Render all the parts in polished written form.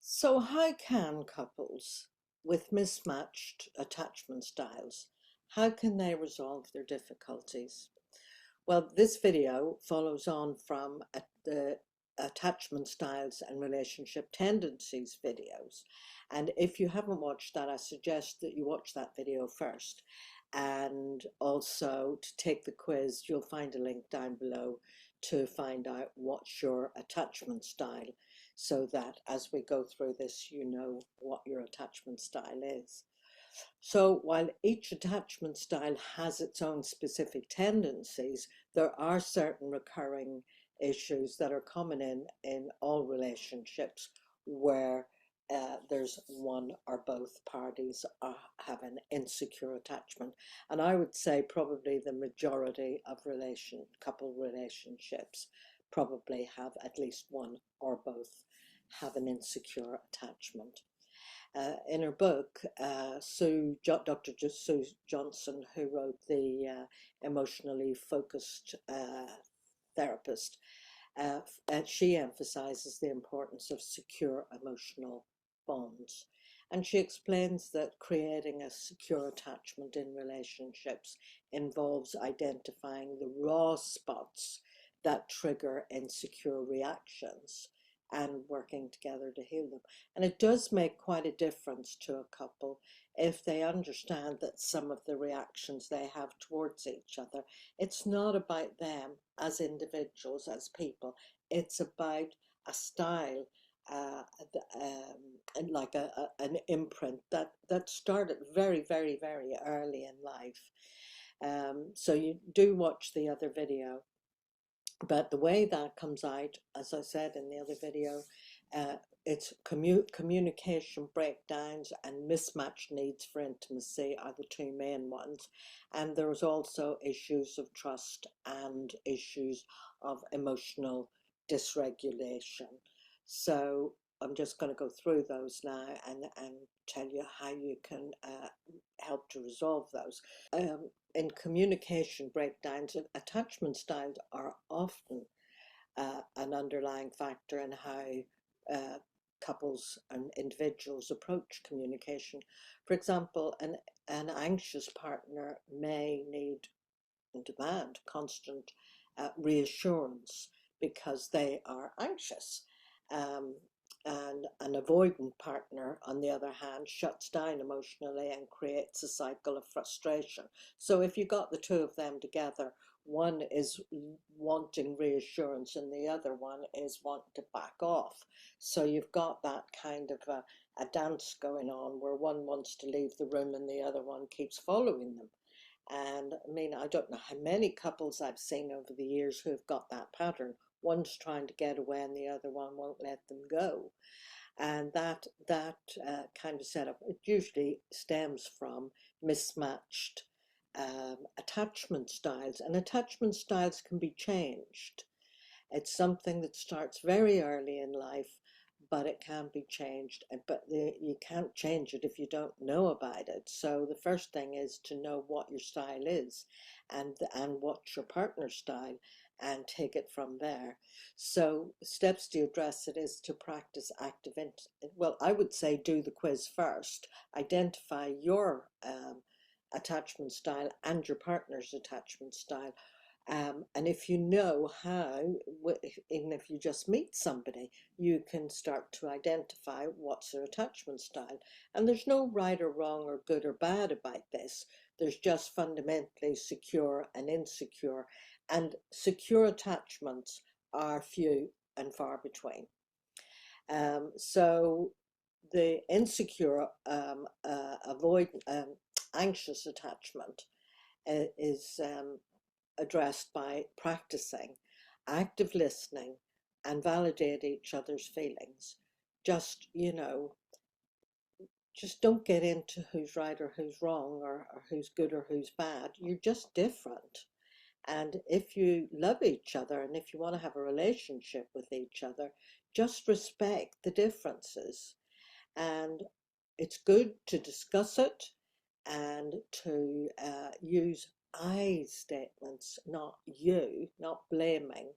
So how can couples with mismatched attachment styles, how can they resolve their difficulties? Well, this video follows on from the attachment styles and relationship tendencies videos. And if you haven't watched that, I suggest that you watch that video first. And also to take the quiz, you'll find a link down below to find out what's your attachment style, so that as we go through this, you know what your attachment style is. So while each attachment style has its own specific tendencies, there are certain recurring issues that are common in all relationships where there's one or both parties have an insecure attachment. And I would say probably the majority of couple relationships probably have at least one or both have an insecure attachment. In her book, Dr. Sue Johnson, who wrote the Emotionally Focused Therapist, she emphasizes the importance of secure emotional bonds. And she explains that creating a secure attachment in relationships involves identifying the raw spots that trigger insecure reactions and working together to heal them. And it does make quite a difference to a couple if they understand that some of the reactions they have towards each other, it's not about them as individuals, as people, it's about a style, and like an imprint that started very early in life. So you do watch the other video. But the way that comes out, as I said in the other video, it's communication breakdowns and mismatched needs for intimacy are the two main ones. And there's also issues of trust and issues of emotional dysregulation. So I'm just going to go through those now and tell you how you can help to resolve those. In communication breakdowns, attachment styles are often an underlying factor in how couples and individuals approach communication. For example, an anxious partner may need and demand constant reassurance because they are anxious. Um, and an avoidant partner, on the other hand, shuts down emotionally and creates a cycle of frustration. So if you got the two of them together, one is wanting reassurance and the other one is wanting to back off. So you've got that kind of a dance going on where one wants to leave the room and the other one keeps following them. And I mean, I don't know how many couples I've seen over the years who have got that pattern. One's trying to get away and the other one won't let them go. And that kind of setup, it usually stems from mismatched attachment styles. And attachment styles can be changed. It's something that starts very early in life, but it can be changed. But you can't change it if you don't know about it. So the first thing is to know what your style is and what's your partner's style and take it from there. So steps to address it is to practice active, well, I would say do the quiz first. Identify your attachment style and your partner's attachment style. And if you know how, even if you just meet somebody, you can start to identify what's their attachment style. And there's no right or wrong or good or bad about this. There's just fundamentally secure and insecure. And secure attachments are few and far between. So the insecure, anxious attachment is addressed by practicing active listening and validate each other's feelings. Just, just don't get into who's right or who's wrong or who's good or who's bad. You're just different. And if you love each other and if you want to have a relationship with each other, just respect the differences. And it's good to discuss it and to use I statements, not you, not blaming,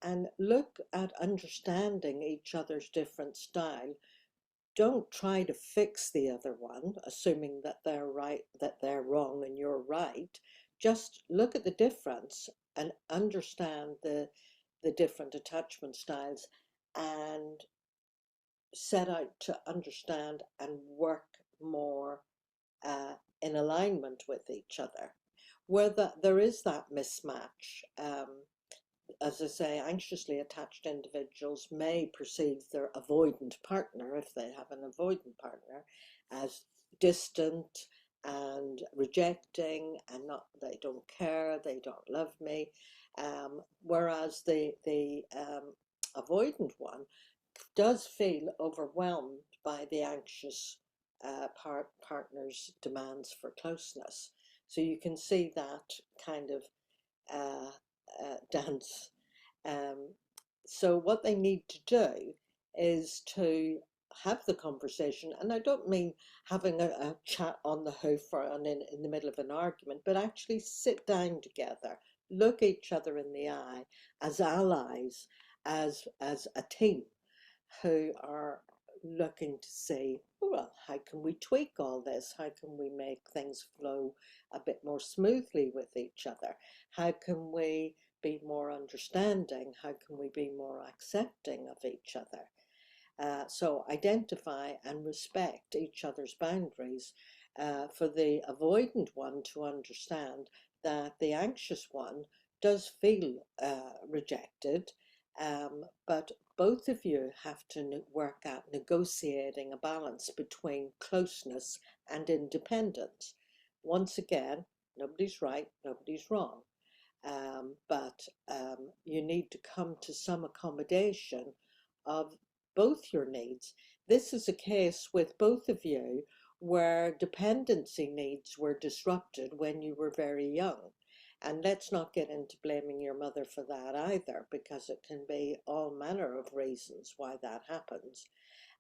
and look at understanding each other's different style. Don't try to fix the other one, assuming that they're right, that they're wrong and you're right. Just look at the difference and understand the different attachment styles, and set out to understand and work more in alignment with each other. Where there is that mismatch, as I say, anxiously attached individuals may perceive their avoidant partner, if they have an avoidant partner, as distant and rejecting, and not, they don't care, they don't love me. Whereas the avoidant one does feel overwhelmed by the anxious partner's demands for closeness. So you can see that kind of uh, dance. Um, so what they need to do is to have the conversation, and I don't mean having a chat on the hoof or in the middle of an argument, but actually sit down together, look each other in the eye as allies, as a team who are looking to see, well, how can we tweak all this? How can we make things flow a bit more smoothly with each other? How can we be more understanding? How can we be more accepting of each other? So identify and respect each other's boundaries, for the avoidant one to understand that the anxious one does feel rejected, but both of you have to work out negotiating a balance between closeness and independence. Once again, nobody's right, nobody's wrong. But you need to come to some accommodation of both your needs. This is a case with both of you where dependency needs were disrupted when you were very young. And let's not get into blaming your mother for that either, because it can be all manner of reasons why that happens.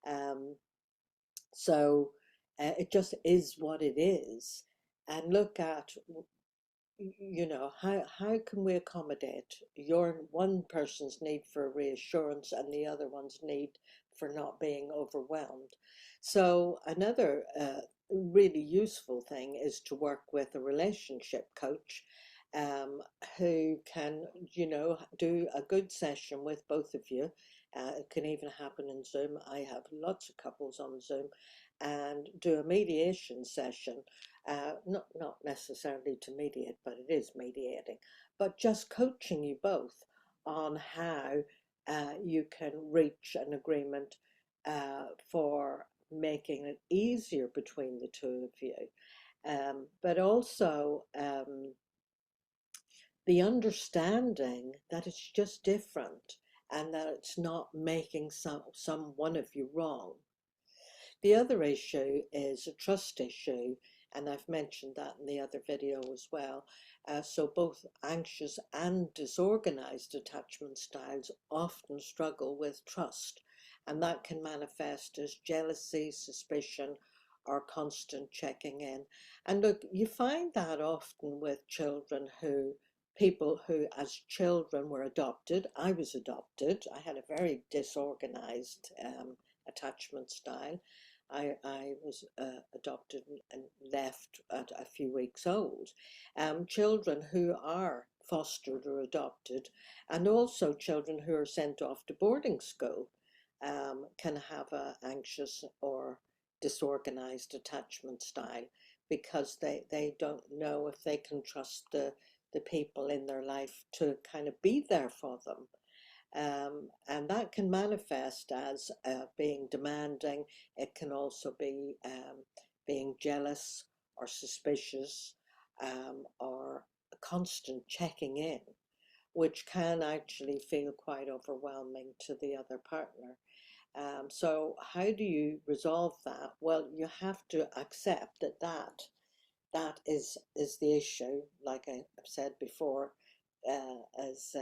Um, so it just is what it is. And look at, how can we accommodate your one person's need for reassurance and the other one's need for not being overwhelmed. So another really useful thing is to work with a relationship coach, who can do a good session with both of you. It can even happen in Zoom. I have lots of couples on Zoom, and do a mediation session, not necessarily to mediate, but it is mediating, but just coaching you both on how you can reach an agreement for making it easier between the two of you. But also the understanding that it's just different, and that it's not making some one of you wrong. The other issue is a trust issue, and I've mentioned that in the other video as well. So both anxious and disorganized attachment styles often struggle with trust, and that can manifest as jealousy, suspicion, or constant checking in. And look, you find that often with people who as children were adopted. I was adopted. I had a very disorganized attachment style. I was adopted and left at a few weeks old. Children who are fostered or adopted, and also children who are sent off to boarding school, can have an anxious or disorganized attachment style, because they don't know if they can trust the people in their life to kind of be there for them. And that can manifest as being demanding. It can also be being jealous or suspicious, or constant checking in, which can actually feel quite overwhelming to the other partner. So how do you resolve that? Well, you have to accept that is the issue. Like I've said before, as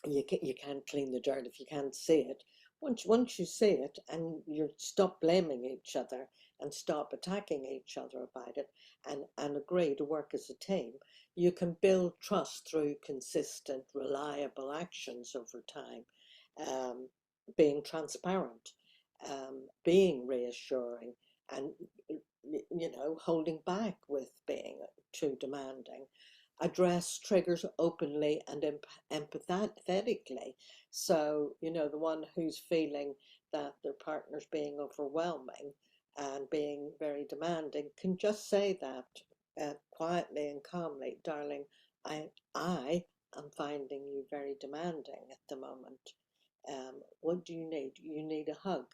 you can't clean the dirt if you can't see it. Once you see it and you stop blaming each other, and stop attacking each other about it, and agree to work as a team, you can build trust through consistent, reliable actions over time, being transparent, being reassuring, and holding back with being too demanding. Address triggers openly and empathetically. So, the one who's feeling that their partner's being overwhelming and being very demanding can just say that quietly and calmly, darling, I am finding you very demanding at the moment. What do you need? You need a hug.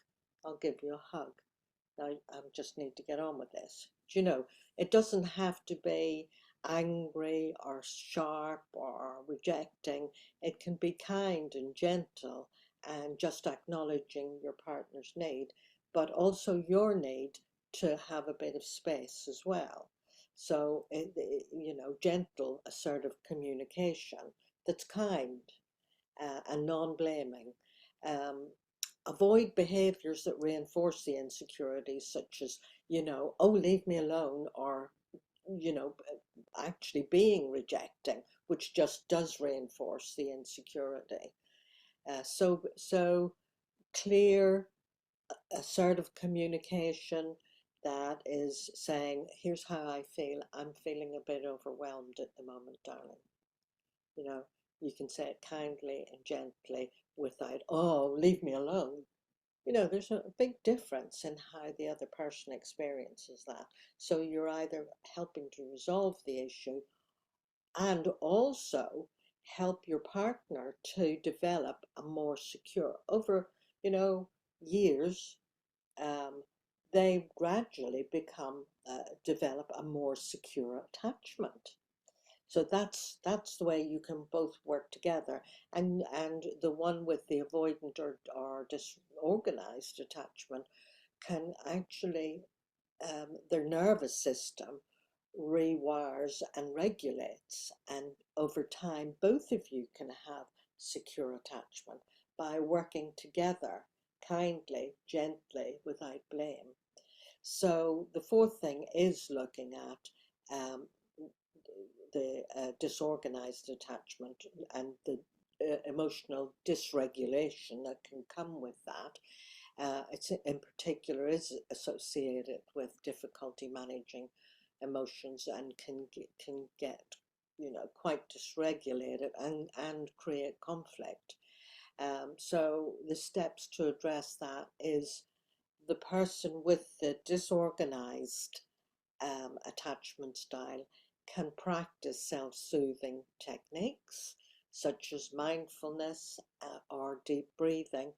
I'll give you a hug. I just need to get on with this. It doesn't have to be angry or sharp or rejecting. It can be kind and gentle and just acknowledging your partner's need, but also your need to have a bit of space as well. So, gentle, assertive communication that's kind and non-blaming. Um, Avoid behaviours that reinforce the insecurities, such as, oh, leave me alone, or, actually being rejecting, which just does reinforce the insecurity. So clear, assertive communication that is saying, here's how I feel. I'm feeling a bit overwhelmed at the moment, darling. You know, you can say it kindly and gently without, oh, leave me alone. There's a big difference in how the other person experiences that. So you're either helping to resolve the issue and also help your partner to develop a more secure, over, years, um, they gradually develop a more secure attachment. So that's the way you can both work together, and the one with the avoidant or disorganized attachment can actually, their nervous system rewires and regulates, and over time both of you can have secure attachment by working together kindly, gently, without blame. So the fourth thing is looking at the disorganized attachment and the emotional dysregulation that can come with that. It's in particular is associated with difficulty managing emotions and can get quite dysregulated and create conflict. So the steps to address that is the person with the disorganized attachment style can practice self-soothing techniques such as mindfulness or deep breathing,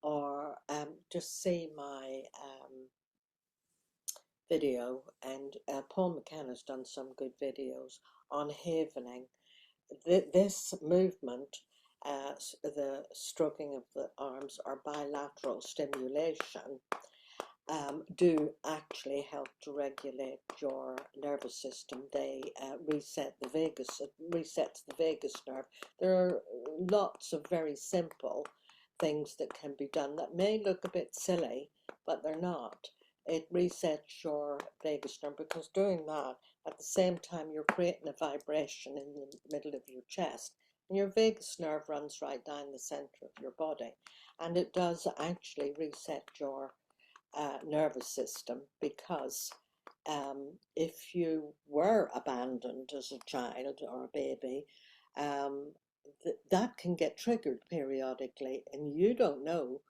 or just see my video, and Paul McKenna's done some good videos on havening. This movement, the stroking of the arms or bilateral stimulation, do actually help to regulate your nervous system. They resets the vagus nerve. There are lots of very simple things that can be done that may look a bit silly, but they're not. It resets your vagus nerve because doing that, at the same time, you're creating a vibration in the middle of your chest. And your vagus nerve runs right down the center of your body. And it does actually reset your nervous system, because if you were abandoned as a child or a baby, that can get triggered periodically, and you don't know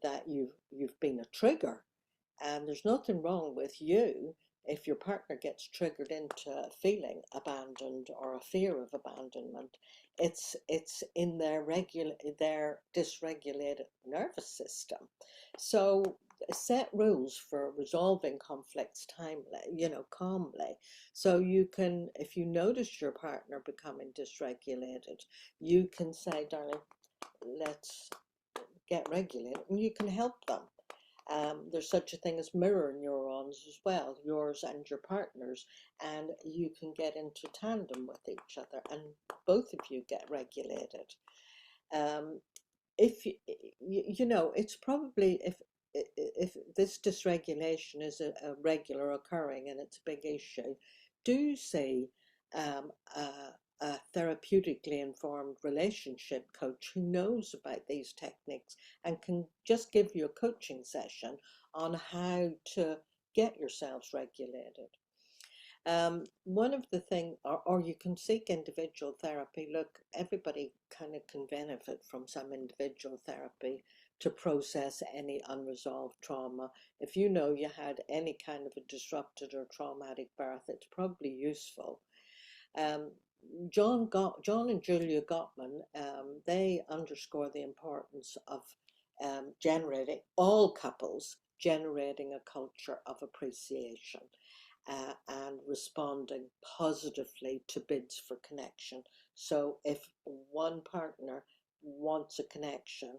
that you've been a trigger. And there's nothing wrong with you if your partner gets triggered into feeling abandoned or a fear of abandonment. It's in their dysregulated nervous system. So set rules for resolving conflicts calmly. So you can, if you notice your partner becoming dysregulated, you can say, darling, let's get regulated, and you can help them. There's such a thing as mirror neurons as well, yours and your partner's, and you can get into tandem with each other, and both of you get regulated. If it's probably, if this dysregulation is a regular occurring and it's a big issue, do see um, a, a therapeutically informed relationship coach who knows about these techniques and can just give you a coaching session on how to get yourselves regulated. One of the things, or you can seek individual therapy. Look, everybody kind of can benefit from some individual therapy to process any unresolved trauma. If you know you had any kind of a disrupted or traumatic birth, it's probably useful. Um, John and Julia Gottman, they underscore the importance of generating, all couples generating a culture of appreciation and responding positively to bids for connection. So if one partner wants a connection,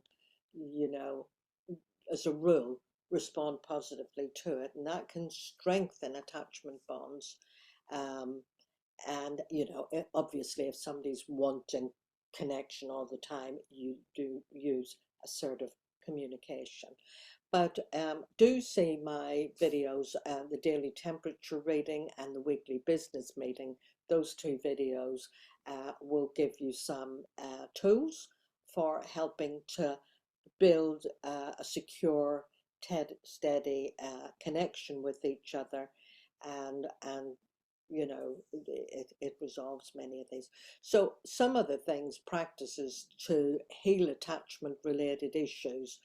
you know, as a rule, respond positively to it, and that can strengthen attachment bonds. Um, and obviously, if somebody's wanting connection all the time, you do use assertive communication. But do see my videos, the daily temperature reading and the weekly business meeting. Those two videos will give you some tools for helping to build a secure, steady connection with each other, and it resolves many of these. So some of the things, practices to heal attachment related issues,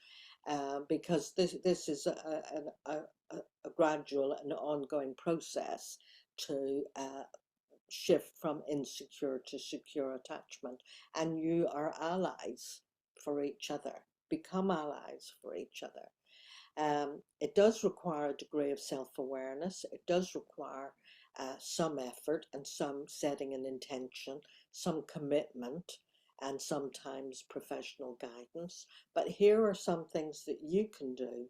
because this is a gradual and ongoing process to shift from insecure to secure attachment, and you are allies for each other. Become allies for each other. It does require a degree of self-awareness. It does require some effort and some setting an intention, some commitment, and sometimes professional guidance. But here are some things that you can do.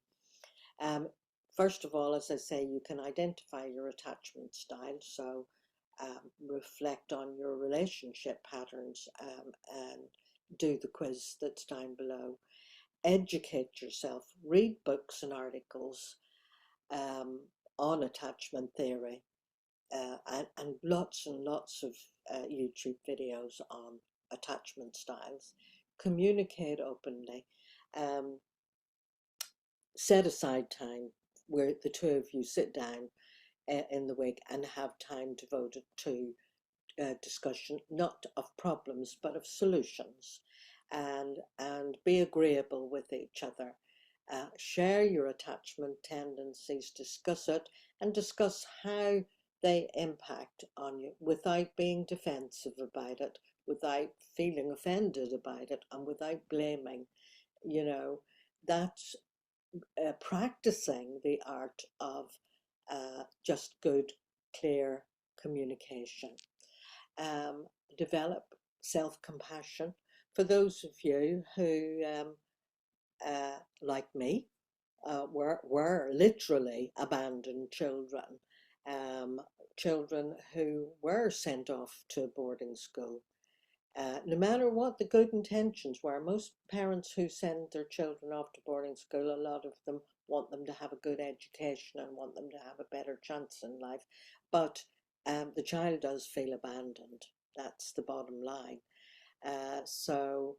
First of all, as I say, you can identify your attachment style. So reflect on your relationship patterns and do the quiz that's down below. Educate yourself, read books and um, on attachment theory, and lots of YouTube videos on attachment styles. Communicate openly. Um, Set aside time where the two of you sit down in the week and have time devoted to discussion, not of problems, but of solutions, and be agreeable with each other. Share your attachment tendencies, discuss it, and discuss how they impact on you without being defensive about it, without feeling offended about it, and without blaming. You know, that's practicing the art of just good, clear communication. um, Develop self-compassion. For those of you who, like me, were literally abandoned children, um, children who were sent off to boarding school. No matter what the good intentions were, most parents who send their children off to boarding school, a lot of them want them to have a good education and want them to have a better chance in life. But the child does feel abandoned. That's the bottom line. So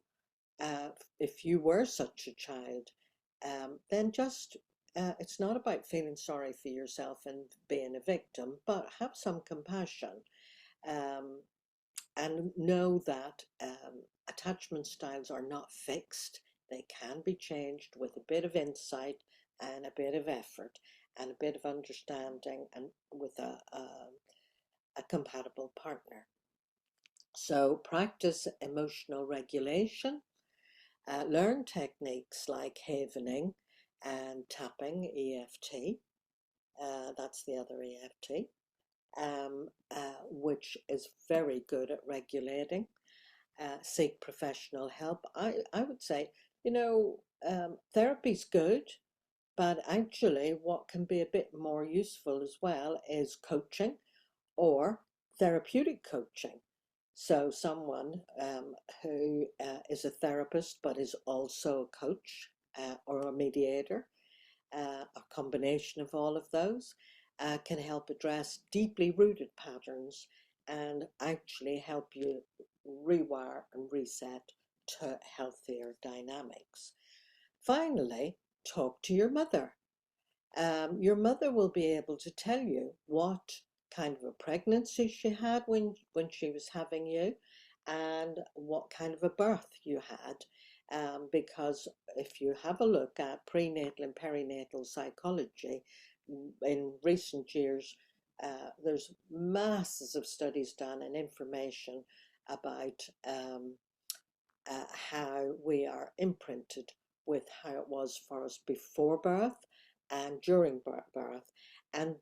if you were such a child, then just it's not about feeling sorry for yourself and being a victim, but have some compassion. Um, and know that attachment styles are not fixed. They can be changed with a bit of insight and a bit of effort and a bit of understanding and with a compatible partner. So practice emotional regulation, learn techniques like havening and tapping, EFT, that's the other EFT, which is very good at regulating. Seek professional help. I would say, therapy's good, but actually what can be a bit more useful as well is coaching or therapeutic coaching. So someone who is a therapist but is also a coach or a mediator, a combination of all of those, can help address deeply rooted patterns and actually help you rewire and reset to healthier dynamics. Finally, talk to your mother. Your mother will be able to tell you what kind of a pregnancy she had when she was having you, and what kind of a birth you had. Because if you have a look at prenatal and perinatal psychology, in recent years, there's masses of studies done and information about how we are imprinted with how it was for us before birth and during birth, and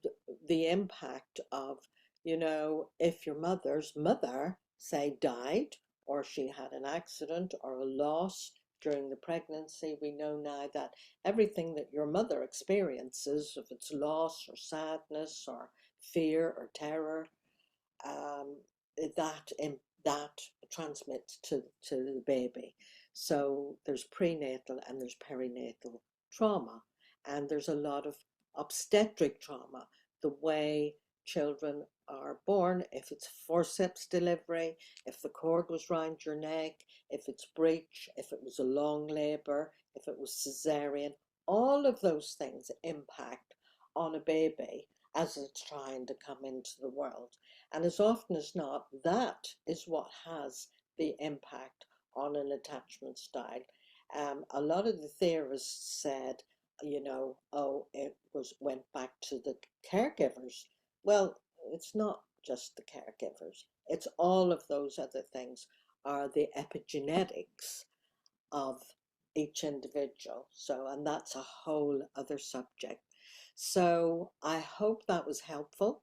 the impact of, if your mother's mother, say, died, or she had an accident or a loss during the pregnancy. We know now that everything that your mother experiences, if it's loss or sadness or fear or terror, um, that transmits to the baby. So there's prenatal and there's perinatal trauma, and there's a lot of obstetric trauma. The way children are born, if it's forceps delivery, if the cord was round your neck, if it's breech, if it was a long labour, if it was cesarean, all of those things impact on a baby as it's trying to come into the world. And as often as not, that is what has the impact on an attachment style. A lot of the theorists said, oh, went back to the caregivers. Well, it's not just the caregivers. It's all of those other things are the epigenetics of each individual. So, and that's a whole other subject. So I hope that was helpful.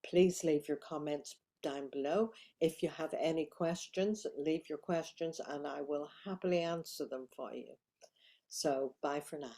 Please leave your comments down below. If you have any questions, leave your questions and I will happily answer them for you. So bye for now.